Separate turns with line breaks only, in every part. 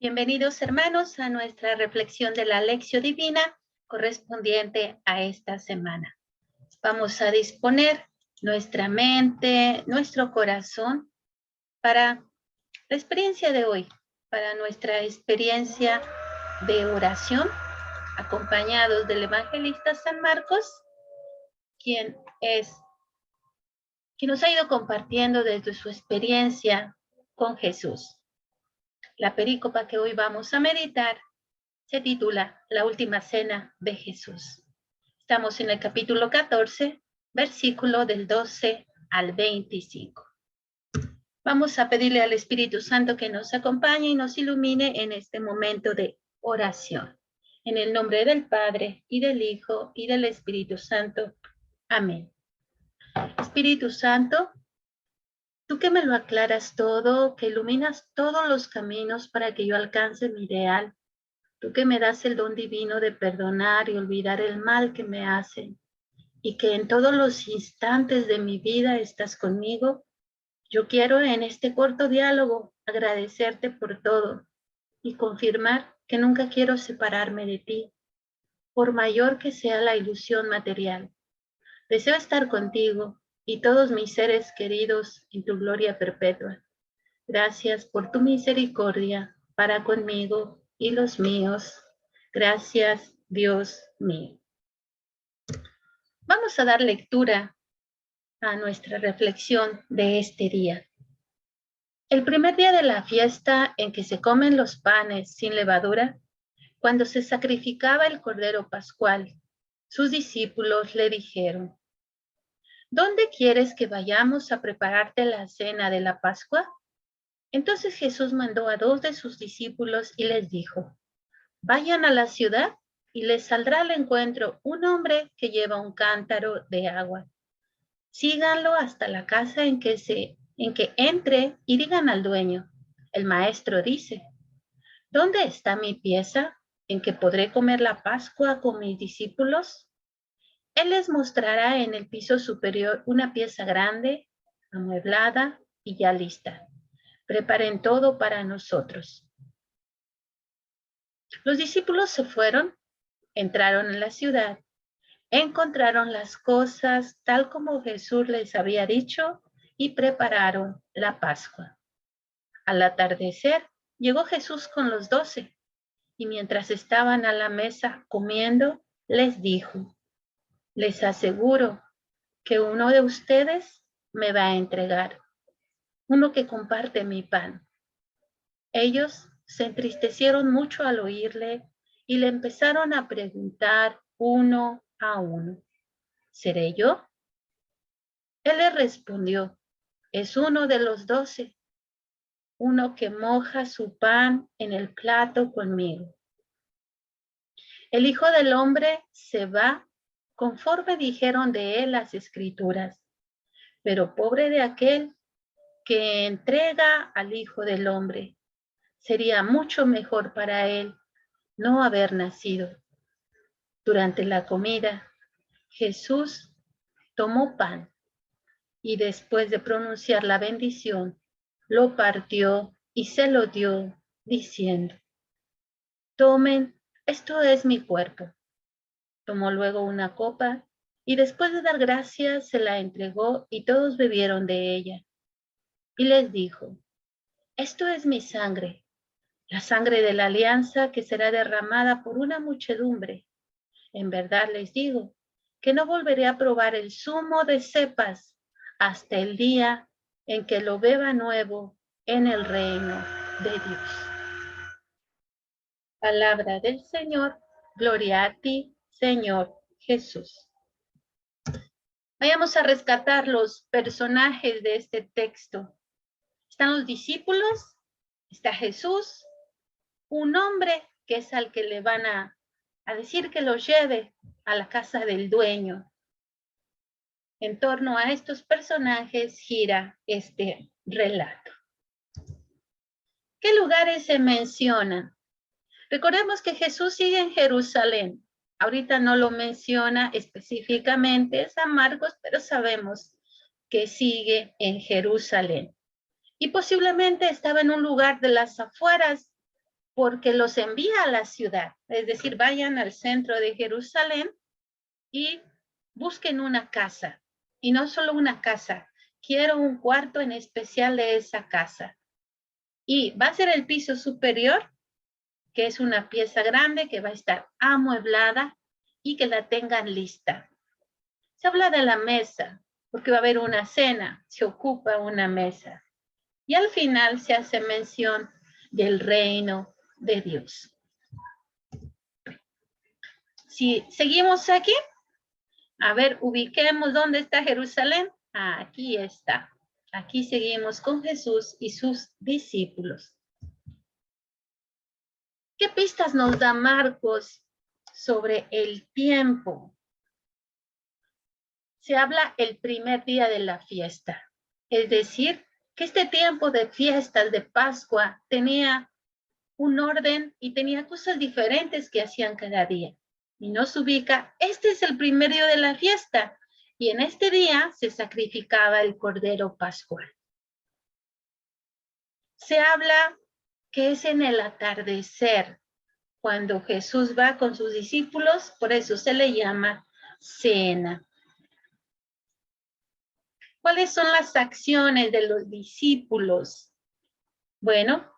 Bienvenidos hermanos a nuestra reflexión de la Lección Divina correspondiente a esta semana. Vamos a disponer nuestra mente, nuestro corazón para la experiencia de hoy, para nuestra experiencia de oración, acompañados del evangelista San Marcos, quien nos ha ido compartiendo desde su experiencia con Jesús. La perícopa que hoy vamos a meditar se titula La Última Cena de Jesús. Estamos en el capítulo 14, versículo del 12 al 25. Vamos a pedirle al Espíritu Santo que nos acompañe y nos ilumine en este momento de oración. En el nombre del Padre, y del Hijo, y del Espíritu Santo. Amén. Espíritu Santo, tú que me lo aclaras todo, que iluminas todos los caminos para que yo alcance mi ideal, tú que me das el don divino de perdonar y olvidar el mal que me hacen, y que en todos los instantes de mi vida estás conmigo, yo quiero en este corto diálogo agradecerte por todo y confirmar que nunca quiero separarme de ti, por mayor que sea la ilusión material. Deseo estar contigo y todos mis seres queridos en tu gloria perpetua. Gracias por tu misericordia para conmigo y los míos. Gracias, Dios mío. Vamos a dar lectura a nuestra reflexión de este día. El primer día de la fiesta en que se comen los panes sin levadura, cuando se sacrificaba el cordero pascual, sus discípulos le dijeron: ¿Dónde quieres que vayamos a prepararte la cena de la Pascua? Entonces Jesús mandó a 2 de sus discípulos y les dijo: Vayan a la ciudad y les saldrá al encuentro un hombre que lleva un cántaro de agua. Síganlo hasta la casa en que entre y digan al dueño: el maestro dice, ¿dónde está mi pieza en que podré comer la Pascua con mis discípulos? Él les mostrará en el piso superior una pieza grande, amueblada y ya lista. Preparen todo para nosotros. Los discípulos se fueron, entraron en la ciudad, encontraron las cosas tal como Jesús les había dicho y prepararon la Pascua. Al atardecer, llegó Jesús con los 12 y mientras estaban a la mesa comiendo, les dijo: les aseguro que uno de ustedes me va a entregar, uno que comparte mi pan. Ellos se entristecieron mucho al oírle y le empezaron a preguntar uno a uno: ¿seré yo? Él le respondió: es uno de los 12, uno que moja su pan en el plato conmigo. El Hijo del Hombre se va conforme dijeron de él las Escrituras, pero pobre de aquel que entrega al Hijo del Hombre. Sería mucho mejor para él no haber nacido. Durante la comida, Jesús tomó pan y después de pronunciar la bendición, lo partió y se lo dio, diciendo: tomen, esto es mi cuerpo. Tomó luego una copa y después de dar gracias se la entregó y todos bebieron de ella. Y les dijo: esto es mi sangre, la sangre de la alianza que será derramada por una muchedumbre. En verdad les digo que no volveré a probar el zumo de cepas hasta el día en que lo beba nuevo en el reino de Dios. Palabra del Señor, gloria a ti, Señor Jesús. Vayamos a rescatar los personajes de este texto. Están los discípulos, está Jesús, un hombre que es al que le van a decir que lo lleve a la casa del dueño. En torno a estos personajes gira este relato. ¿Qué lugares se mencionan? Recordemos que Jesús sigue en Jerusalén. Ahorita no lo menciona específicamente San Marcos, pero sabemos que sigue en Jerusalén. Y posiblemente estaba en un lugar de las afueras porque los envía a la ciudad. Es decir, vayan al centro de Jerusalén y busquen una casa. Y no solo una casa, quiero un cuarto en especial de esa casa. Y va a ser el piso superior, que es una pieza grande que va a estar amueblada y que la tengan lista. Se habla de la mesa, porque va a haber una cena, se ocupa una mesa. Y al final se hace mención del reino de Dios. Si seguimos aquí, a ver, ubiquemos dónde está Jerusalén. Aquí está. Aquí seguimos con Jesús y sus discípulos. ¿Qué pistas nos da Marcos sobre el tiempo? Se habla el primer día de la fiesta. Es decir, que este tiempo de fiestas de Pascua tenía un orden y tenía cosas diferentes que hacían cada día. Y nos ubica, este es el primer día de la fiesta, y en este día se sacrificaba el cordero pascual. Se habla que es en el atardecer, cuando Jesús va con sus discípulos, por eso se le llama cena. ¿Cuáles son las acciones de los discípulos? Bueno,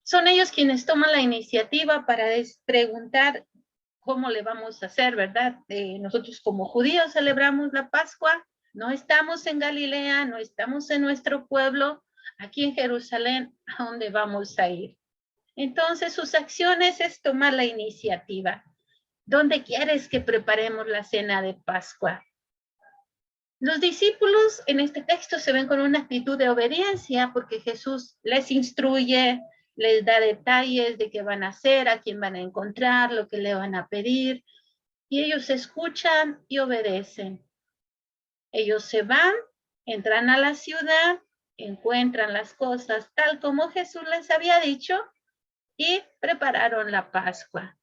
son ellos quienes toman la iniciativa para preguntar cómo le vamos a hacer, ¿verdad? Nosotros como judíos celebramos la Pascua, no estamos en Galilea, no estamos en nuestro pueblo, aquí en Jerusalén, ¿a dónde vamos a ir? Entonces sus acciones es tomar la iniciativa. ¿Dónde quieres que preparemos la cena de Pascua? Los discípulos en este texto se ven con una actitud de obediencia porque Jesús les instruye, les da detalles de qué van a hacer, a quién van a encontrar, lo que le van a pedir, y ellos escuchan y obedecen. Ellos se van, entran a la ciudad, encuentran las cosas tal como Jesús les había dicho y prepararon la Pascua.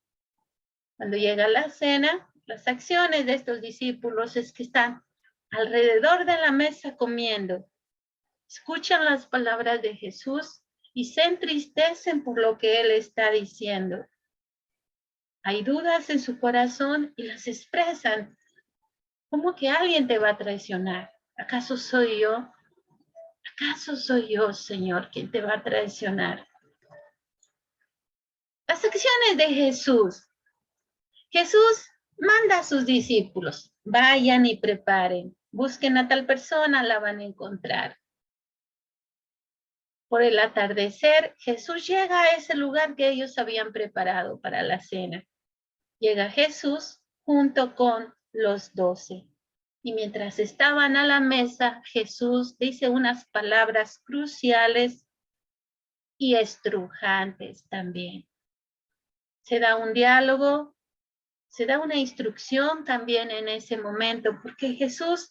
Cuando llega la cena, las acciones de estos discípulos es que están alrededor de la mesa comiendo, escuchan las palabras de Jesús y se entristecen por lo que Él está diciendo. Hay dudas en su corazón y las expresan. ¿Cómo que alguien te va a traicionar? ¿Acaso soy yo? ¿Acaso soy yo, Señor, quien te va a traicionar? Las acciones de Jesús. Jesús manda a sus discípulos, vayan y preparen, busquen a tal persona, la van a encontrar. Por el atardecer, Jesús llega a ese lugar que ellos habían preparado para la cena. Llega Jesús junto con los 12. Y mientras estaban a la mesa, Jesús dice unas palabras cruciales y estrujantes también. Se da un diálogo, se da una instrucción también en ese momento, porque Jesús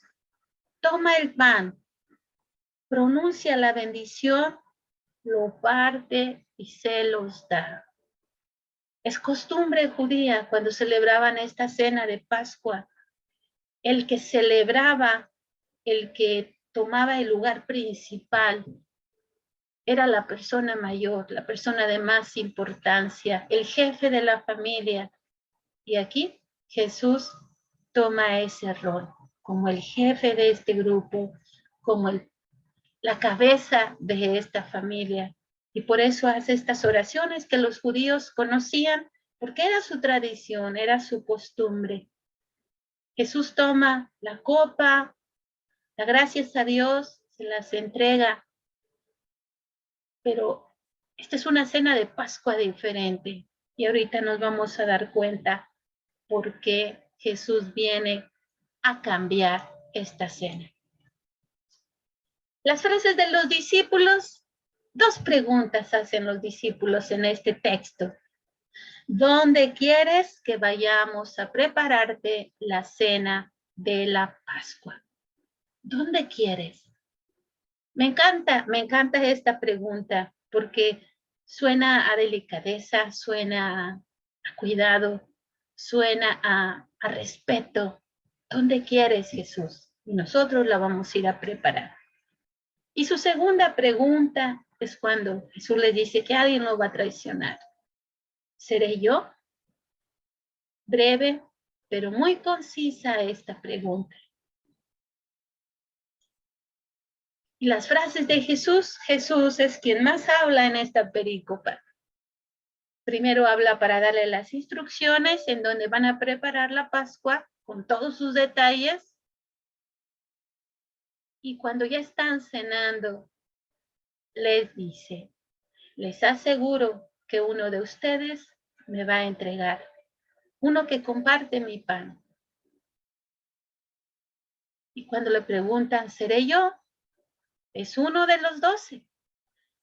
toma el pan, pronuncia la bendición, lo parte y se los da. Es costumbre judía cuando celebraban esta cena de Pascua, el que celebraba, el que tomaba el lugar principal, era la persona mayor, la persona de más importancia, el jefe de la familia. Y aquí Jesús toma ese rol como el jefe de este grupo, como la cabeza de esta familia. Y por eso hace estas oraciones que los judíos conocían, porque era su tradición, era su costumbre. Jesús toma la copa, da gracias a Dios, se las entrega, pero esta es una cena de Pascua diferente. Y ahorita nos vamos a dar cuenta por qué Jesús viene a cambiar esta cena. Las frases de los discípulos, dos preguntas hacen los discípulos en este texto. ¿Dónde quieres que vayamos a prepararte la cena de la Pascua? ¿Dónde quieres? Me encanta esta pregunta porque suena a delicadeza, suena a cuidado, suena a respeto. ¿Dónde quieres, Jesús? Y nosotros la vamos a ir a preparar. Y su segunda pregunta es cuando Jesús les dice que alguien lo va a traicionar. ¿Seré yo? Breve, pero muy concisa esta pregunta. Y las frases de Jesús, Jesús es quien más habla en esta perícopa. Primero habla para darle las instrucciones en donde van a preparar la Pascua con todos sus detalles. Y cuando ya están cenando, les dice, les aseguro que uno de ustedes me va a entregar, uno que comparte mi pan. Y cuando le preguntan, ¿seré yo? Es uno de los 12,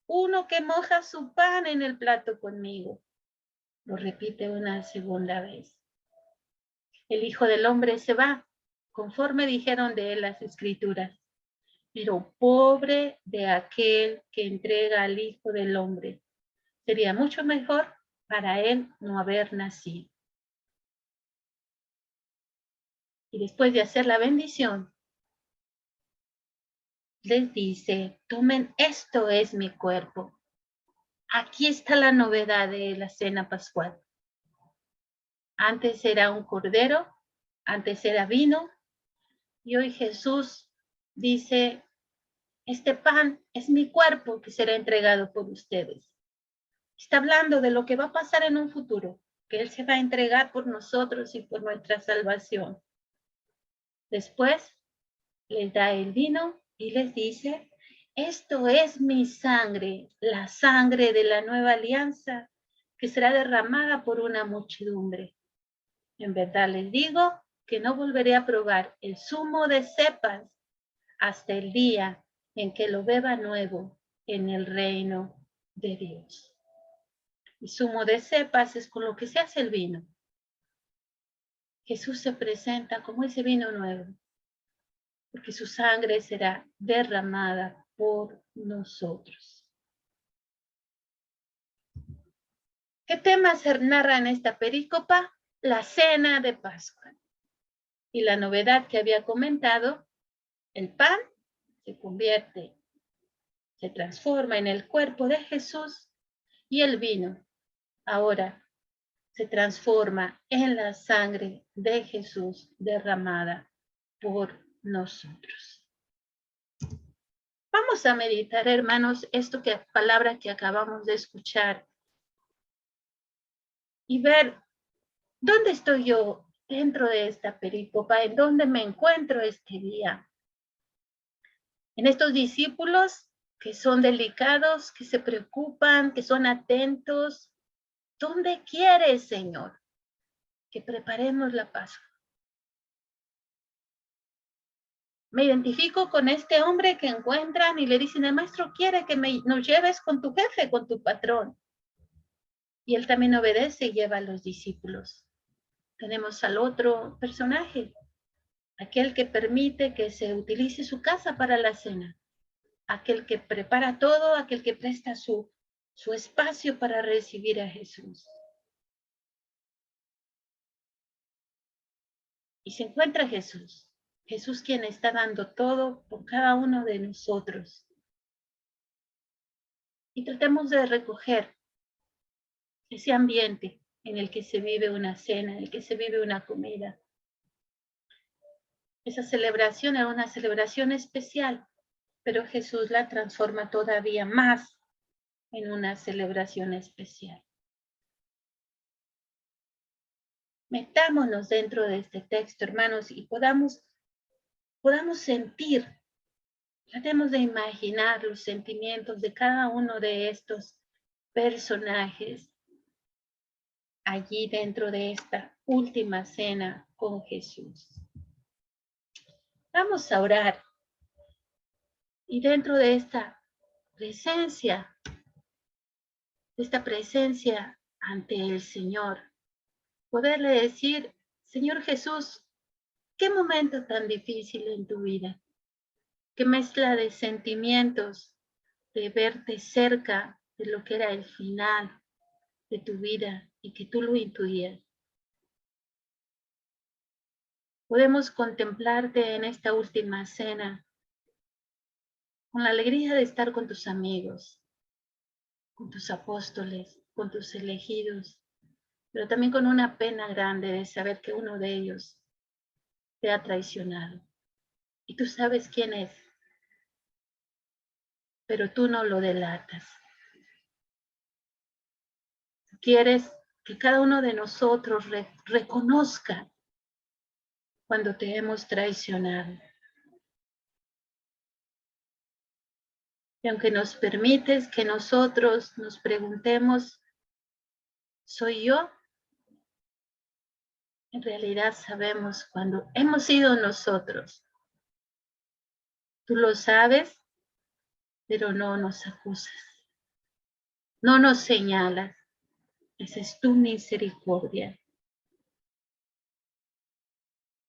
uno que moja su pan en el plato conmigo. Lo repite una segunda vez. El Hijo del Hombre se va, conforme dijeron de él las Escrituras. Pero pobre de aquel que entrega al Hijo del Hombre. Sería mucho mejor para él no haber nacido. Y después de hacer la bendición, les dice, tomen, esto es mi cuerpo. Aquí está la novedad de la cena pascual. Antes era un cordero, antes era vino, y hoy Jesús dice, este pan es mi cuerpo que será entregado por ustedes. Está hablando de lo que va a pasar en un futuro, que Él se va a entregar por nosotros y por nuestra salvación. Después les da el vino y les dice, esto es mi sangre, la sangre de la nueva alianza que será derramada por una muchedumbre. En verdad les digo que no volveré a probar el zumo de cepas hasta el día en que lo beba nuevo en el reino de Dios. Y zumo de cepas es con lo que se hace el vino. Jesús se presenta como ese vino nuevo, porque su sangre será derramada por nosotros. ¿Qué tema se narra en esta perícopa? La cena de Pascua. Y la novedad que había comentado, el pan se convierte, se transforma en el cuerpo de Jesús y el vino ahora se transforma en la sangre de Jesús derramada por nosotros. Vamos a meditar, hermanos, palabra que acabamos de escuchar y ver dónde estoy yo dentro de esta perícopa, en dónde me encuentro este día. En estos discípulos que son delicados, que se preocupan, que son atentos. ¿Dónde quieres, Señor, que preparemos la Pascua? Me identifico con este hombre que encuentran y le dicen, el maestro quiere que nos lleves con tu jefe, con tu patrón. Y él también obedece y lleva a los discípulos. Tenemos al otro personaje, aquel que permite que se utilice su casa para la cena, aquel que prepara todo, aquel que presta su espacio para recibir a Jesús. Y se encuentra Jesús, Jesús quien está dando todo por cada uno de nosotros. Y tratemos de recoger ese ambiente en el que se vive una cena, en el que se vive una comida. Esa celebración era una celebración especial, pero Jesús la transforma todavía más en una celebración especial. Metámonos dentro de este texto, hermanos, y podamos sentir, tratemos de imaginar los sentimientos de cada uno de estos personajes allí dentro de esta última cena con Jesús. Vamos a orar. Y dentro de esta presencia ante el Señor, poderle decir, Señor Jesús, qué momento tan difícil en tu vida, qué mezcla de sentimientos, de verte cerca de lo que era el final de tu vida y que tú lo intuías. Podemos contemplarte en esta última cena con la alegría de estar con tus amigos, con tus apóstoles, con tus elegidos, pero también con una pena grande de saber que uno de ellos te ha traicionado. Y tú sabes quién es, pero tú no lo delatas. Quieres que cada uno de nosotros reconozca cuando te hemos traicionado. Y aunque nos permites que nosotros nos preguntemos, ¿soy yo? En realidad sabemos cuando hemos sido nosotros. Tú lo sabes, pero no nos acusas. No nos señalas. Esa es tu misericordia.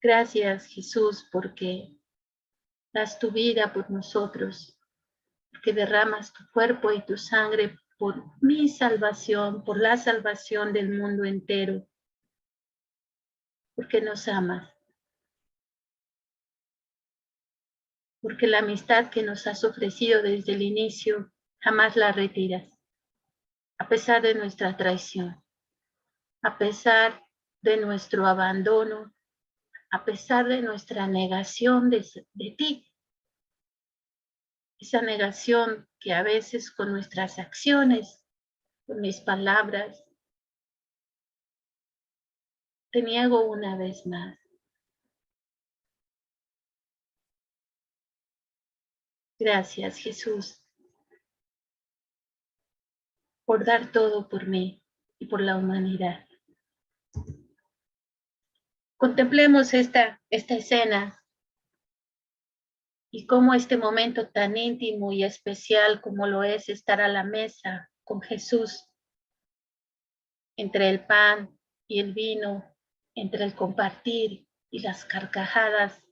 Gracias, Jesús, porque das tu vida por nosotros, porque derramas tu cuerpo y tu sangre por mi salvación, por la salvación del mundo entero, porque nos amas, porque la amistad que nos has ofrecido desde el inicio jamás la retiras, a pesar de nuestra traición, a pesar de nuestro abandono, a pesar de nuestra negación de ti. Esa negación que a veces con nuestras acciones, con mis palabras, te niego una vez más. Gracias, Jesús, por dar todo por mí y por la humanidad. Contemplemos esta escena y cómo este momento tan íntimo y especial como lo es estar a la mesa con Jesús, entre el pan y el vino, entre el compartir y las carcajadas,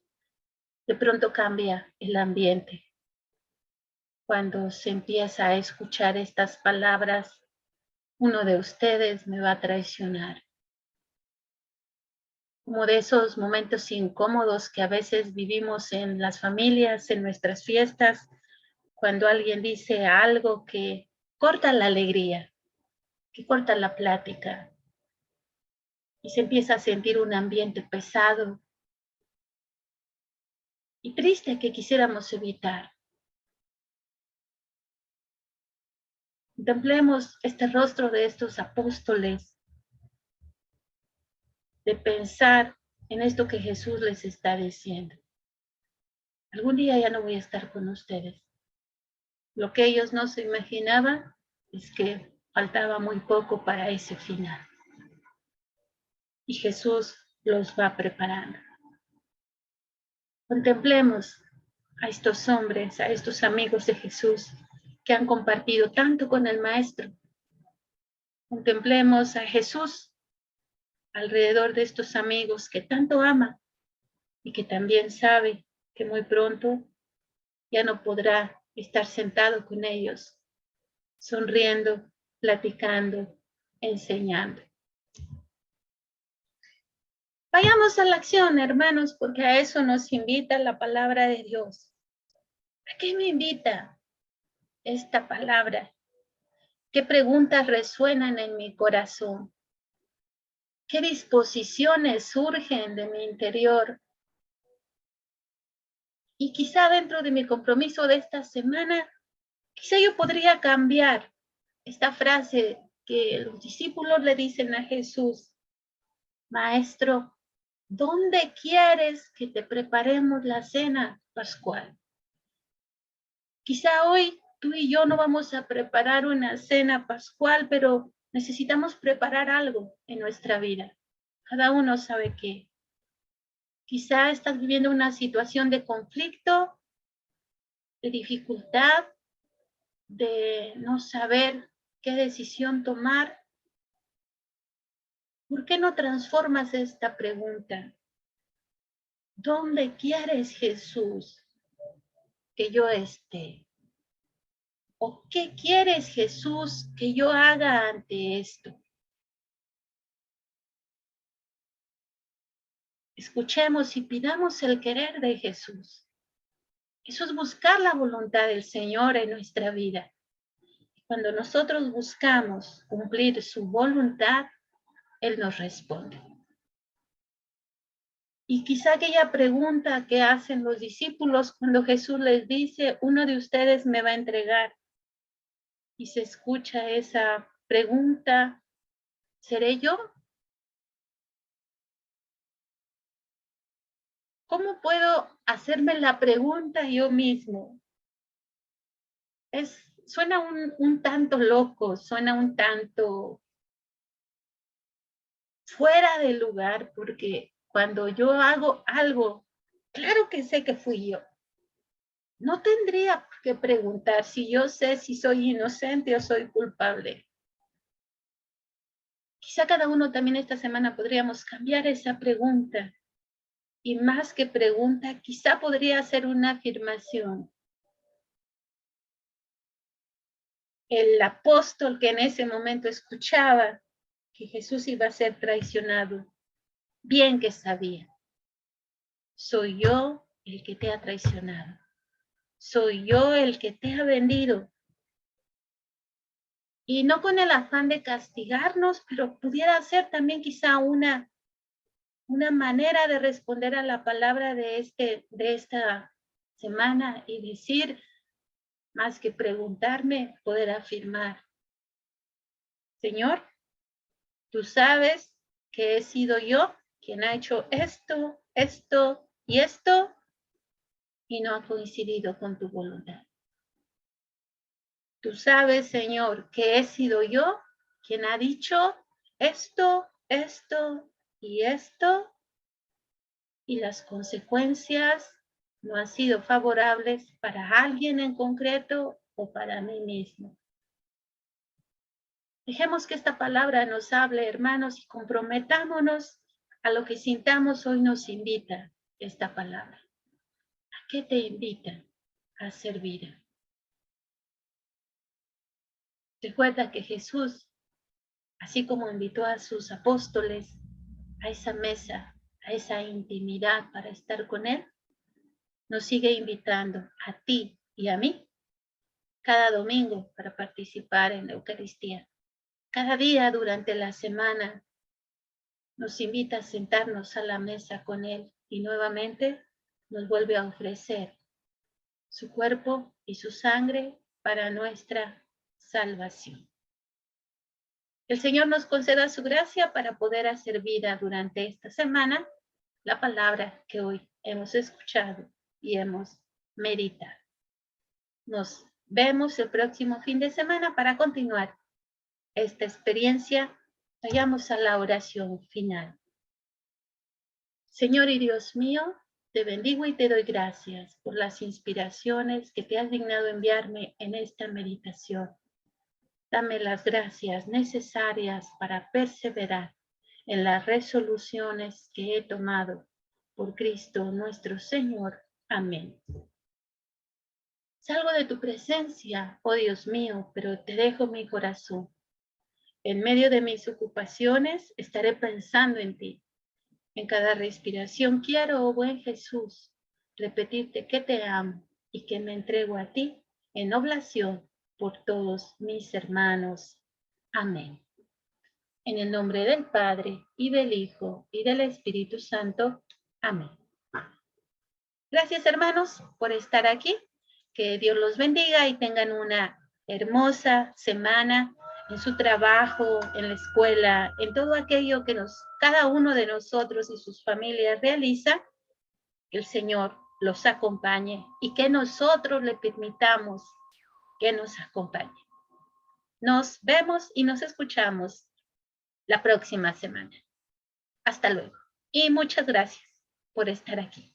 de pronto cambia el ambiente. Cuando se empieza a escuchar estas palabras, uno de ustedes me va a traicionar. Como de esos momentos incómodos que a veces vivimos en las familias, en nuestras fiestas, cuando alguien dice algo que corta la alegría, que corta la plática, y se empieza a sentir un ambiente pesado y triste que quisiéramos evitar. Contemplemos este rostro de estos apóstoles, de pensar en esto que Jesús les está diciendo. Algún día ya no voy a estar con ustedes. Lo que ellos no se imaginaban es que faltaba muy poco para ese final. Y Jesús los va preparando. Contemplemos a estos hombres, a estos amigos de Jesús que han compartido tanto con el Maestro. Contemplemos a Jesús alrededor de estos amigos que tanto ama y que también sabe que muy pronto ya no podrá estar sentado con ellos, sonriendo, platicando, enseñando. Vayamos a la acción, hermanos, porque a eso nos invita la palabra de Dios. ¿A qué me invita esta palabra? ¿Qué preguntas resuenan en mi corazón? ¿Qué disposiciones surgen de mi interior? Y quizá dentro de mi compromiso de esta semana, quizá yo podría cambiar esta frase que los discípulos le dicen a Jesús: Maestro, ¿dónde quieres que te preparemos la cena pascual? Quizá hoy tú y yo no vamos a preparar una cena pascual, pero necesitamos preparar algo en nuestra vida. Cada uno sabe qué. Quizá estás viviendo una situación de conflicto, de dificultad, de no saber qué decisión tomar. ¿Por qué no transformas esta pregunta? ¿Dónde quieres, Jesús, que yo esté? ¿O qué quieres, Jesús, que yo haga ante esto? Escuchemos y pidamos el querer de Jesús. Eso es buscar la voluntad del Señor en nuestra vida. Cuando nosotros buscamos cumplir su voluntad, Él nos responde. Y quizá aquella pregunta que hacen los discípulos cuando Jesús les dice, uno de ustedes me va a entregar. Y se escucha esa pregunta, ¿seré yo? ¿Cómo puedo hacerme la pregunta yo mismo? Suena un tanto loco, suena un tanto fuera de lugar, porque cuando yo hago algo, claro que sé que fui yo. No tendría que preguntar si yo sé si soy inocente o soy culpable. Quizá cada uno también esta semana podríamos cambiar esa pregunta. Y más que pregunta, quizá podría ser una afirmación. El apóstol que en ese momento escuchaba que Jesús iba a ser traicionado, bien que sabía, soy yo el que te ha traicionado, soy yo el que te ha vendido. Y no con el afán de castigarnos, pero pudiera ser también quizá una manera de responder a la palabra de esta semana y decir, más que preguntarme, poder afirmar, Señor, tú sabes que he sido yo quien ha hecho esto, esto y esto, y no ha coincidido con tu voluntad. Tú sabes, Señor, que he sido yo quien ha dicho esto, esto y esto, y las consecuencias no han sido favorables para alguien en concreto o para mí mismo. Dejemos que esta palabra nos hable, hermanos, y comprometámonos a lo que sintamos hoy nos invita esta palabra. ¿A qué te invita? A servir. Recuerda que Jesús, así como invitó a sus apóstoles a esa mesa, a esa intimidad para estar con Él, nos sigue invitando a ti y a mí cada domingo para participar en la Eucaristía. Cada día durante la semana nos invita a sentarnos a la mesa con Él y nuevamente nos vuelve a ofrecer su cuerpo y su sangre para nuestra salvación. El Señor nos conceda su gracia para poder hacer vida durante esta semana la palabra que hoy hemos escuchado y hemos meditado. Nos vemos el próximo fin de semana para continuar esta experiencia. Vayamos a la oración final. Señor y Dios mío, te bendigo y te doy gracias por las inspiraciones que te has dignado enviarme en esta meditación. Dame las gracias necesarias para perseverar en las resoluciones que he tomado por Cristo nuestro Señor. Amén. Salgo de tu presencia, oh Dios mío, pero te dejo mi corazón. En medio de mis ocupaciones estaré pensando en ti. En cada respiración quiero, oh buen Jesús, repetirte que te amo y que me entrego a ti en oblación por todos mis hermanos. Amén. En el nombre del Padre, y del Hijo, y del Espíritu Santo. Amén. Gracias, hermanos, por estar aquí. Que Dios los bendiga y tengan una hermosa semana en su trabajo, en la escuela, en todo aquello que cada uno de nosotros y sus familias realiza. Que el Señor los acompañe y que nosotros le permitamos que nos acompañe. Nos vemos y nos escuchamos la próxima semana. Hasta luego. Y muchas gracias por estar aquí.